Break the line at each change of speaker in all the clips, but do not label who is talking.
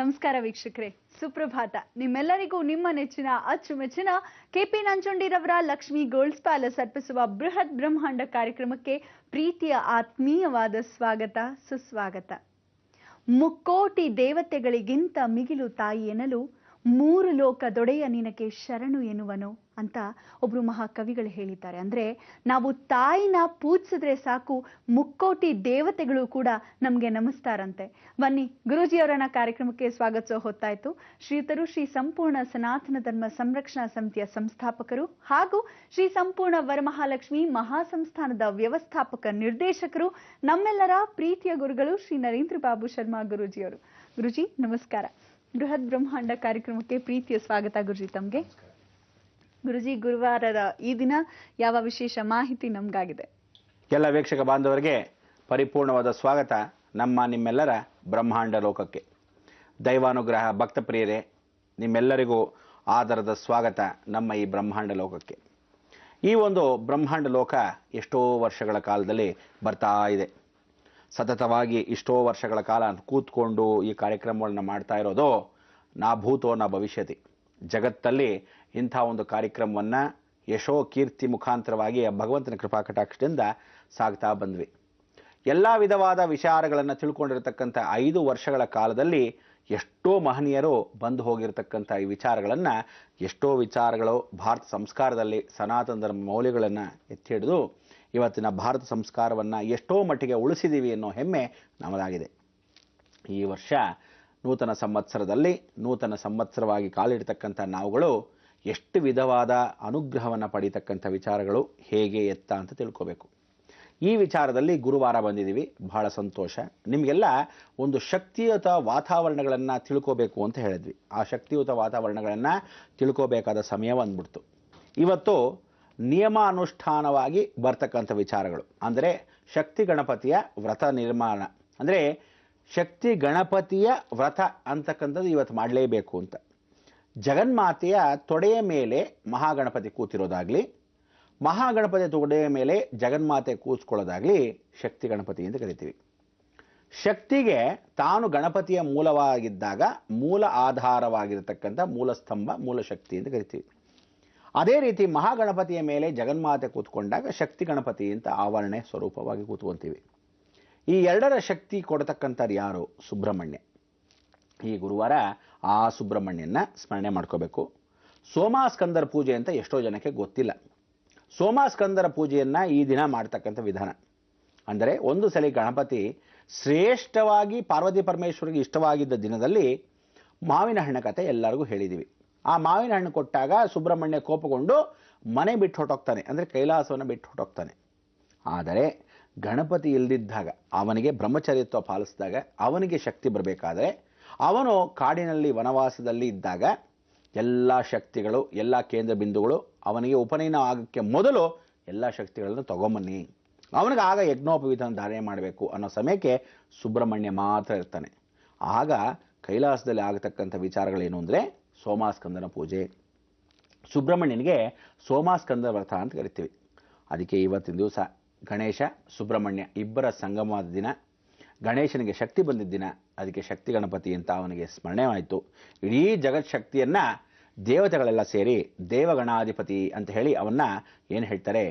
ನಮಸ್ಕಾರ ವೀಕ್ಷಕರೇ, ಸುಪ್ರಭಾತ. ನಿಮ್ಮೆಲ್ಲರಿಗೂ ನಿಮ್ಮ ನೆಚ್ಚಿನ ಅಚ್ಚುಮೆಚ್ಚಿನ ಕೆಪಿ ನಂಜುಂಡಿರವರ ಲಕ್ಷ್ಮಿ ಗೋಲ್ಡ್ಸ್ ಪ್ಯಾಲೇಸ್ ಅರ್ಪಿಸುವ ಬೃಹತ್ ಬ್ರಹ್ಮಾಂಡ ಕಾರ್ಯಕ್ರಮಕ್ಕೆ ಪ್ರೀತಿಯ ಆತ್ಮೀಯವಾದ ಸ್ವಾಗತ, ಸುಸ್ವಾಗತ. ಮುಕ್ಕೋಟಿ ದೇವತೆಗಳಿಗಿಂತ ಮಿಗಿಲು ತಾಯಿ ಎನ್ನಲು ಮೂರು ಲೋಕ ದೊಡೆಯ ನಿನಗೆ ಶರಣು ಎನ್ನುವನು ಅಂತ ಒಬ್ರು ಮಹಾಕವಿಗಳು ಹೇಳಿದ್ದಾರೆ. ಅಂದ್ರೆ ನಾವು ತಾಯಿನ ಪೂಜಿಸಿದ್ರೆ ಸಾಕು, ಮುಕ್ಕೋಟಿ ದೇವತೆಗಳು ಕೂಡ ನಮ್ಗೆ ನಮಸ್ತಾರಂತೆ. ಬನ್ನಿ, ಗುರೂಜಿಯವರನ್ನ ಕಾರ್ಯಕ್ರಮಕ್ಕೆ ಸ್ವಾಗತಿಸೋ ಹೊತ್ತಾಯ್ತು. ಶ್ರೀಯುತರು ಶ್ರೀ ಸಂಪೂರ್ಣ ಸನಾತನ ಧರ್ಮ ಸಂರಕ್ಷಣಾ ಸಮಿತಿಯ ಸಂಸ್ಥಾಪಕರು ಹಾಗೂ ಶ್ರೀ ಸಂಪೂರ್ಣ ವರಮಹಾಲಕ್ಷ್ಮಿ ಮಹಾಸಂಸ್ಥಾನದ ವ್ಯವಸ್ಥಾಪಕ ನಿರ್ದೇಶಕರು, ನಮ್ಮೆಲ್ಲರ ಪ್ರೀತಿಯ ಗುರುಗಳು ಶ್ರೀ ನರೇಂದ್ರ ಬಾಬು ಶರ್ಮಾ ಗುರೂಜಿಯವರು. ಗುರುಜಿ ನಮಸ್ಕಾರ. ಬೃಹತ್ ಬ್ರಹ್ಮಾಂಡ ಕಾರ್ಯಕ್ರಮಕ್ಕೆ ಪ್ರೀತಿಯ ಸ್ವಾಗತ ಗುರುಜಿ ತಮ್ಗೆ. ಗುರುಜಿ, ಗುರುವಾರದ ಈ ದಿನ ಯಾವ ವಿಶೇಷ ಮಾಹಿತಿ ನಮ್ಗಾಗಿದೆ?
ಎಲ್ಲ ವೀಕ್ಷಕ ಬಾಂಧವರಿಗೆ ಪರಿಪೂರ್ಣವಾದ ಸ್ವಾಗತ ನಿಮ್ಮೆಲ್ಲರ ಬ್ರಹ್ಮಾಂಡ ಲೋಕಕ್ಕೆ. ದೈವಾನುಗ್ರಹ ಭಕ್ತ ಪ್ರಿಯರೇ, ನಿಮ್ಮೆಲ್ಲರಿಗೂ ಆದರದ ಸ್ವಾಗತ ನಮ್ಮ ಈ ಬ್ರಹ್ಮಾಂಡ ಲೋಕಕ್ಕೆ. ಈ ಒಂದು ಬ್ರಹ್ಮಾಂಡ ಲೋಕ ಎಷ್ಟೋ ವರ್ಷಗಳ ಕಾಲದಲ್ಲಿ ಬರ್ತಾ ಇದೆ. ಸತತವಾಗಿ ಇಷ್ಟೋ ವರ್ಷಗಳ ಕಾಲ ಕೂತ್ಕೊಂಡು ಈ ಕಾರ್ಯಕ್ರಮಗಳನ್ನ ಮಾಡ್ತಾ ಇರೋದು ನಾ ಭೂತೋ ನಾ ಭವಿಷ್ಯತಿ. ಜಗತ್ತಲ್ಲಿ ಇಂಥ ಒಂದು ಕಾರ್ಯಕ್ರಮವನ್ನು ಯಶೋ ಕೀರ್ತಿ ಮುಖಾಂತರವಾಗಿ ಭಗವಂತನ ಕೃಪಾ ಕಟಾಕ್ಷದಿಂದ ಸಾಗ್ತಾ ಬಂದ್ವಿ. ಎಲ್ಲ ವಿಧವಾದ ವಿಚಾರಗಳನ್ನು ತಿಳ್ಕೊಂಡಿರತಕ್ಕಂಥ 5 ವರ್ಷಗಳ ಕಾಲದಲ್ಲಿ ಎಷ್ಟೋ ಮಹನೀಯರು ಬಂದು ಹೋಗಿರತಕ್ಕಂಥ ಈ ವಿಚಾರಗಳನ್ನು, ಎಷ್ಟೋ ವಿಚಾರಗಳು ಭಾರತ ಸಂಸ್ಕಾರದಲ್ಲಿ ಸನಾತನ ಧರ್ಮ ಮೌಲ್ಯಗಳನ್ನು ಎತ್ತಿ ಹಿಡಿದು ಇವತ್ತಿನ ಭಾರತ ಸಂಸ್ಕಾರವನ್ನು ಎಷ್ಟೋ ಮಟ್ಟಿಗೆ ಉಳಿಸಿದ್ದೀವಿ ಅನ್ನೋ ಹೆಮ್ಮೆ ನಮ್ಮದಾಗಿದೆ. ಈ ವರ್ಷ ನೂತನ ಸಂವತ್ಸರದಲ್ಲಿ ನೂತನ ಸಂವತ್ಸರವಾಗಿ ಕಾಲಿಡ್ತಕ್ಕಂಥ ನಾವುಗಳು ಎಷ್ಟು ವಿಧವಾದ ಅನುಗ್ರಹವನ್ನು ಪಡೀತಕ್ಕಂಥ ವಿಚಾರಗಳು ಹೇಗೆ ಎತ್ತ ಅಂತ ತಿಳ್ಕೋಬೇಕು. ಈ ವಿಚಾರದಲ್ಲಿ ಗುರುವಾರ ಬಂದಿದ್ದೀವಿ, ಬಹಳ ಸಂತೋಷ. ನಿಮಗೆಲ್ಲ ಒಂದು ಶಕ್ತಿಯುತ ವಾತಾವರಣಗಳನ್ನು ತಿಳ್ಕೋಬೇಕು ಅಂತ ಹೇಳಿದ್ವಿ. ಆ ಶಕ್ತಿಯುತ ವಾತಾವರಣಗಳನ್ನು ತಿಳ್ಕೋಬೇಕಾದ ಸಮಯ ಬಂದ್ಬಿಡ್ತು. ಇವತ್ತು ನಿಯಮಾನುಷ್ಠಾನವಾಗಿ ಬರ್ತಕ್ಕಂಥ ವಿಚಾರಗಳು ಅಂದರೆ ಶಕ್ತಿ ಗಣಪತಿಯ ವ್ರತ ನಿರ್ಮಾಣ, ಅಂದರೆ ಶಕ್ತಿ ಗಣಪತಿಯ ವ್ರತ ಅಂತಕ್ಕಂಥದ್ದು ಇವತ್ತು ಮಾಡಲೇಬೇಕು ಅಂತ. ಜಗನ್ಮಾತೆಯ ತೊಡೆಯ ಮೇಲೆ ಮಹಾಗಣಪತಿ ಕೂತಿರೋದಾಗಲಿ, ಮಹಾಗಣಪತಿಯ ತೊಡೆಯ ಮೇಲೆ ಜಗನ್ಮಾತೆ ಕೂತ್ಕೊಳ್ಳೋದಾಗಲಿ ಶಕ್ತಿ ಗಣಪತಿ ಅಂತ ಕರಿತೀವಿ. ಶಕ್ತಿಗೆ ತಾನು ಗಣಪತಿಯ ಮೂಲವಾಗಿದ್ದಾಗ ಮೂಲ ಆಧಾರವಾಗಿರತಕ್ಕಂಥ ಮೂಲ ಸ್ತಂಭ ಮೂಲ ಶಕ್ತಿ ಅಂತ ಕರಿತೀವಿ. ಅದೇ ರೀತಿ ಮಹಾಗಣಪತಿಯ ಮೇಲೆ ಜಗನ್ಮಾತೆ ಕೂತ್ಕೊಂಡಾಗ ಶಕ್ತಿ ಗಣಪತಿ ಅಂತ ಆವರಣೆ ಸ್ವರೂಪವಾಗಿ ಕೂತ್ಕೊಂತೀವಿ. ಈ ಎರಡರ ಶಕ್ತಿ ಕೊಡತಕ್ಕಂಥವ್ರು ಯಾರು? ಸುಬ್ರಹ್ಮಣ್ಯ. ಈ ಗುರುವಾರ ಆ ಸುಬ್ರಹ್ಮಣ್ಯನ ಸ್ಮರಣೆ ಮಾಡ್ಕೋಬೇಕು. ಸೋಮಾಸ್ಕಂದರ ಪೂಜೆ ಅಂತ ಎಷ್ಟೋ ಜನಕ್ಕೆ ಗೊತ್ತಿಲ್ಲ. ಸೋಮಾಸ್ಕಂದರ ಪೂಜೆಯನ್ನು ಈ ದಿನ ಮಾಡ್ತಕ್ಕಂಥ ವಿಧಾನ ಅಂದರೆ, ಒಂದು ಸಲ ಗಣಪತಿ ಶ್ರೇಷ್ಠವಾಗಿ ಪಾರ್ವತಿ ಪರಮೇಶ್ವರಿಗೆ ಇಷ್ಟವಾಗಿದ್ದ ದಿನದಲ್ಲಿ ಮಾವಿನ ಹಣ್ಣ ಕತೆ ಎಲ್ಲರಿಗೂ ಹೇಳಿದ್ದೀವಿ. ಆ ಮಾವಿನ ಹಣ್ಣು ಕೊಟ್ಟಾಗ ಸುಬ್ರಹ್ಮಣ್ಯ ಕೋಪಗೊಂಡು ಮನೆ ಬಿಟ್ಟು ಹೊಟ್ಟೋಗ್ತಾನೆ, ಅಂದರೆ ಕೈಲಾಸವನ್ನು ಬಿಟ್ಟು ಹೊಟ್ಟೋಗ್ತಾನೆ. ಆದರೆ ಗಣಪತಿ ಇಲ್ದಿದ್ದಾಗ, ಅವನಿಗೆ ಬ್ರಹ್ಮಚರ್ಯತ್ವ ಪಾಲಿಸಿದಾಗ ಅವನಿಗೆ ಶಕ್ತಿ ಬರಬೇಕಾದ್ರೆ, ಅವನು ಕಾಡಿನಲ್ಲಿ ವನವಾಸದಲ್ಲಿ ಇದ್ದಾಗ ಎಲ್ಲ ಶಕ್ತಿಗಳು, ಎಲ್ಲ ಕೇಂದ್ರ ಬಿಂದುಗಳು ಅವನಿಗೆ ಉಪನಯನ ಆಗೋಕ್ಕೆ ಮೊದಲು ಎಲ್ಲ ಶಕ್ತಿಗಳನ್ನು ತಗೊಂಬನ್ನಿ, ಅವನಿಗೆ ಆಗ ಯಜ್ಞೋಪವೀತನ ಧಾರಣೆ ಮಾಡಬೇಕು ಅನ್ನೋ ಸಮಯಕ್ಕೆ ಸುಬ್ರಹ್ಮಣ್ಯ ಮಾತ್ರ ಇರ್ತಾನೆ. ಆಗ ಕೈಲಾಸದಲ್ಲಿ ಆಗತಕ್ಕಂಥ ವಿಚಾರಗಳೇನು ಅಂದರೆ ಸೋಮಾಸ್ಕಂದನ ಪೂಜೆ. ಸುಬ್ರಹ್ಮಣ್ಯನಿಗೆ ಸೋಮಾಸ್ಕಂದ ವ್ರತ ಅಂತ ಕರಿತೀವಿ. ಅದಕ್ಕೆ ಇವತ್ತಿನ ದಿವಸ ಗಣೇಶ ಸುಬ್ರಹ್ಮಣ್ಯ ಇಬ್ಬರ ಸಂಗಮವಾದ ದಿನ, ಗಣೇಶನಿಗೆ ಶಕ್ತಿ ಬಂದಿದ್ದ ದಿನ. ಅದಕ್ಕೆ ಶಕ್ತಿ ಗಣಪತಿ ಅಂತ ಅವನಿಗೆ ಸ್ಮರಣೆ ಆಯಿತು. ಇಡೀ ಜಗತ್ ಶಕ್ತಿಯನ್ನು ದೇವತೆಗಳೆಲ್ಲ ಸೇರಿ ದೇವಗಣಾಧಿಪತಿ ಅಂತ ಹೇಳಿ ಅವನ್ನ ಏನು ಹೇಳ್ತಾರೆ,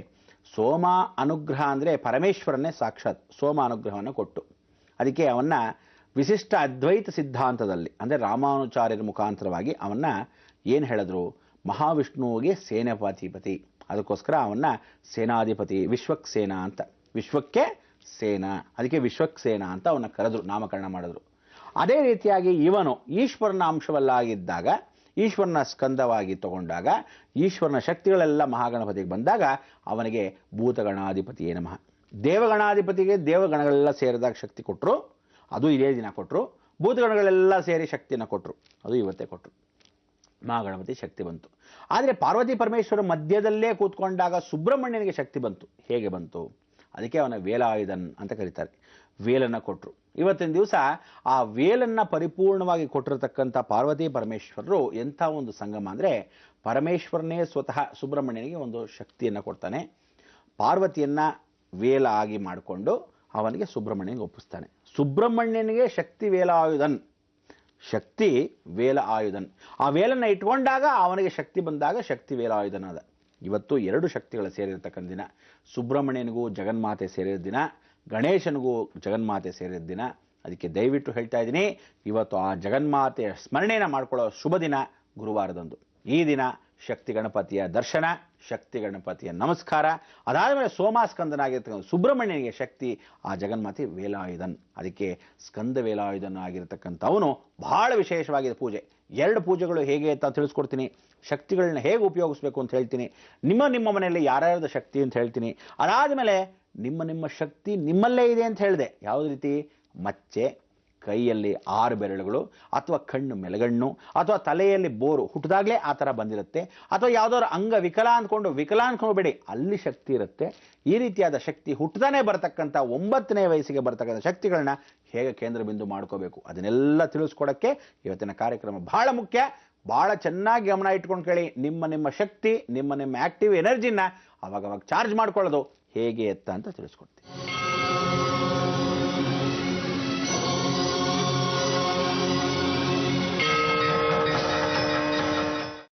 ಸೋಮ ಅನುಗ್ರಹ ಅಂದರೆ ಪರಮೇಶ್ವರನ್ನೇ ಸಾಕ್ಷಾತ್ ಸೋಮ ಅನುಗ್ರಹವನ್ನು ಕೊಟ್ಟು, ಅದಕ್ಕೆ ಅವನ್ನ ವಿಶಿಷ್ಟ ಅದ್ವೈತ ಸಿದ್ಧಾಂತದಲ್ಲಿ ಅಂದರೆ ರಾಮಾನುಚಾರ್ಯರ ಮುಖಾಂತರವಾಗಿ ಅವನ್ನ ಏನು ಹೇಳಿದ್ರು, ಮಹಾವಿಷ್ಣುವಿಗೆ ಸೇನಾಧಿಪತಿ. ಅದಕ್ಕೋಸ್ಕರ ಅವನ್ನ ಸೇನಾಧಿಪತಿ, ವಿಶ್ವಕ್ಸೇನ ಅಂತ, ವಿಶ್ವಕ್ಕೆ ಸೇನಾ, ಅದಕ್ಕೆ ವಿಶ್ವಕ್ಸೇನ ಅಂತ ಅವನ್ನ ಕರೆದ್ರು, ನಾಮಕರಣ ಮಾಡಿದ್ರು. ಅದೇ ರೀತಿಯಾಗಿ ಇವನು ಈಶ್ವರನ ಅಂಶವಲ್ಲಾಗಿದ್ದಾಗ, ಈಶ್ವರನ ಸ್ಕಂದವಾಗಿ ತಗೊಂಡಾಗ, ಈಶ್ವರನ ಶಕ್ತಿಗಳೆಲ್ಲ ಮಹಾಗಣಪತಿಗೆ ಬಂದಾಗ ಅವನಿಗೆ ಭೂತಗಣಾಧಿಪತಿಯೇ ನಮಃ. ದೇವಗಣಾಧಿಪತಿಗೆ ದೇವಗಣಗಳೆಲ್ಲ ಸೇರಿದಾಗ ಶಕ್ತಿ ಕೊಟ್ಟರು, ಅದು ಇದೇ ದಿನ ಕೊಟ್ಟರು. ಭೂತಗಣಗಳೆಲ್ಲ ಸೇರಿ ಶಕ್ತಿಯನ್ನು ಕೊಟ್ಟರು, ಅದು ಇವತ್ತೇ ಕೊಟ್ಟರು. ಮಹಾಗಣಪತಿ ಶಕ್ತಿ ಬಂತು. ಆದರೆ ಪಾರ್ವತಿ ಪರಮೇಶ್ವರ ಮಧ್ಯದಲ್ಲೇ ಕೂತ್ಕೊಂಡಾಗ ಸುಬ್ರಹ್ಮಣ್ಯನಿಗೆ ಶಕ್ತಿ ಬಂತು. ಹೇಗೆ ಬಂತು? ಅದಕ್ಕೆ ಅವನ ವೇಲಾಯುಧನ್ ಅಂತ ಕರೀತಾರೆ. ವೇಲನ್ನು ಕೊಟ್ಟರು. ಇವತ್ತಿನ ದಿವಸ ಆ ವೇಲನ್ನು ಪರಿಪೂರ್ಣವಾಗಿ ಕೊಟ್ಟಿರತಕ್ಕಂಥ ಪಾರ್ವತಿ ಪರಮೇಶ್ವರರು ಎಂಥ ಒಂದು ಸಂಗಮ ಅಂದರೆ, ಪರಮೇಶ್ವರನೇ ಸ್ವತಃ ಸುಬ್ರಹ್ಮಣ್ಯನಿಗೆ ಒಂದು ಶಕ್ತಿಯನ್ನು ಕೊಡ್ತಾನೆ. ಪಾರ್ವತಿಯನ್ನು ವೇಲ ಆಗಿ ಮಾಡಿಕೊಂಡು ಅವನಿಗೆ ಸುಬ್ರಹ್ಮಣ್ಯನಿಗೆ ಒಪ್ಪಿಸ್ತಾನೆ. ಸುಬ್ರಹ್ಮಣ್ಯನಿಗೆ ಶಕ್ತಿ ವೇಲಾಯುಧನ್, ಶಕ್ತಿ ವೇಲ ಆಯುಧನ್. ಆ ವೇಲನ್ನು ಇಟ್ಕೊಂಡಾಗ ಅವನಿಗೆ ಶಕ್ತಿ ಬಂದಾಗ ಶಕ್ತಿ ವೇಲ ಆಯುಧನಾದ. ಇವತ್ತು 2 ಶಕ್ತಿಗಳ ಸೇರಿರ್ತಕ್ಕಂಥ ದಿನ. ಸುಬ್ರಹ್ಮಣ್ಯನಿಗೂ ಜಗನ್ಮಾತೆ ಸೇರಿದ ದಿನ, ಗಣೇಶನಿಗೂ ಜಗನ್ಮಾತೆ ಸೇರಿದ ದಿನ. ಅದಕ್ಕೆ ದಯವಿಟ್ಟು ಹೇಳ್ತಾ ಇದ್ದೀನಿ, ಇವತ್ತು ಆ ಜಗನ್ಮಾತೆಯ ಸ್ಮರಣೆಯನ್ನು ಮಾಡ್ಕೊಳ್ಳೋ ಶುಭ ದಿನ ಗುರುವಾರದಂದು. ಈ ದಿನ ಶಕ್ತಿ ಗಣಪತಿಯ ದರ್ಶನ, ಶಕ್ತಿ ಗಣಪತಿಯ ನಮಸ್ಕಾರ, ಅದಾದ ಮೇಲೆ ಸೋಮಾಸ್ಕಂದನಾಗಿರ್ತಕ್ಕಂಥ ಸುಬ್ರಹ್ಮಣ್ಯನಿಗೆ ಶಕ್ತಿ ಆ ಜಗನ್ಮಾತೆ ವೇಲಾಯುಧನ್. ಅದಕ್ಕೆ ಸ್ಕಂದ ವೇಲಾಯುಧನ್ ಆಗಿರ್ತಕ್ಕಂಥ ಅವನು ಬಹಳ ವಿಶೇಷವಾಗಿದೆ ಪೂಜೆ. 2 ಪೂಜೆಗಳು ಹೇಗೆ ಅಂತ ತಿಳಿಸ್ಕೊಡ್ತೀನಿ. ಶಕ್ತಿಗಳನ್ನ ಹೇಗೆ ಉಪಯೋಗಿಸ್ಬೇಕು ಅಂತ ಹೇಳ್ತೀನಿ. ನಿಮ್ಮ ಮನೆಯಲ್ಲಿ ಯಾರ್ಯಾರದ ಶಕ್ತಿ ಅಂತ ಹೇಳ್ತೀನಿ. ಅದಾದ ಮೇಲೆ ನಿಮ್ಮ ಶಕ್ತಿ ನಿಮ್ಮಲ್ಲೇ ಇದೆ ಅಂತ ಹೇಳಿದೆ. ಯಾವುದೇ ರೀತಿ ಮಚ್ಚೆ, ಕೈಯಲ್ಲಿ 6 ಬೆರಳುಗಳು, ಅಥವಾ ಕಣ್ಣು ಮೆಲಗಣ್ಣು, ಅಥವಾ ತಲೆಯಲ್ಲಿ ಬೋರು ಹುಟ್ಟಿದಾಗಲೇ ಆ ಥರ ಬಂದಿರುತ್ತೆ, ಅಥವಾ ಯಾವುದಾದ್ರು ಅಂಗ ವಿಕಲ ಅಂದ್ಕೊಂಡ್ಬೇಡಿ, ಅಲ್ಲಿ ಶಕ್ತಿ ಇರುತ್ತೆ. ಈ ರೀತಿಯಾದ ಶಕ್ತಿ ಹುಟ್ಟದಾನೆ ಬರತಕ್ಕಂಥ 9ನೇ ವಯಸ್ಸಿಗೆ ಬರತಕ್ಕಂಥ ಶಕ್ತಿಗಳನ್ನ ಹೇಗೆ ಕೇಂದ್ರ ಬಿಂದು ಮಾಡ್ಕೋಬೇಕು ಅದನ್ನೆಲ್ಲ ತಿಳಿಸ್ಕೊಡಕ್ಕೆ ಇವತ್ತಿನ ಕಾರ್ಯಕ್ರಮ ಬಹಳ ಮುಖ್ಯ. ಬಹಳ ಚೆನ್ನಾಗಿ ಗಮನ ಇಟ್ಕೊಂಡು ಕೇಳಿ. ನಿಮ್ಮ ಶಕ್ತಿ, ನಿಮ್ಮ ಆಕ್ಟಿವ್ ಎನರ್ಜಿನ ಅವಾಗ ಚಾರ್ಜ್ ಮಾಡ್ಕೊಳ್ಳೋದು ಹೇಗೆ ಅಂತ ತಿಳಿಸ್ಕೊಡ್ತೀನಿ.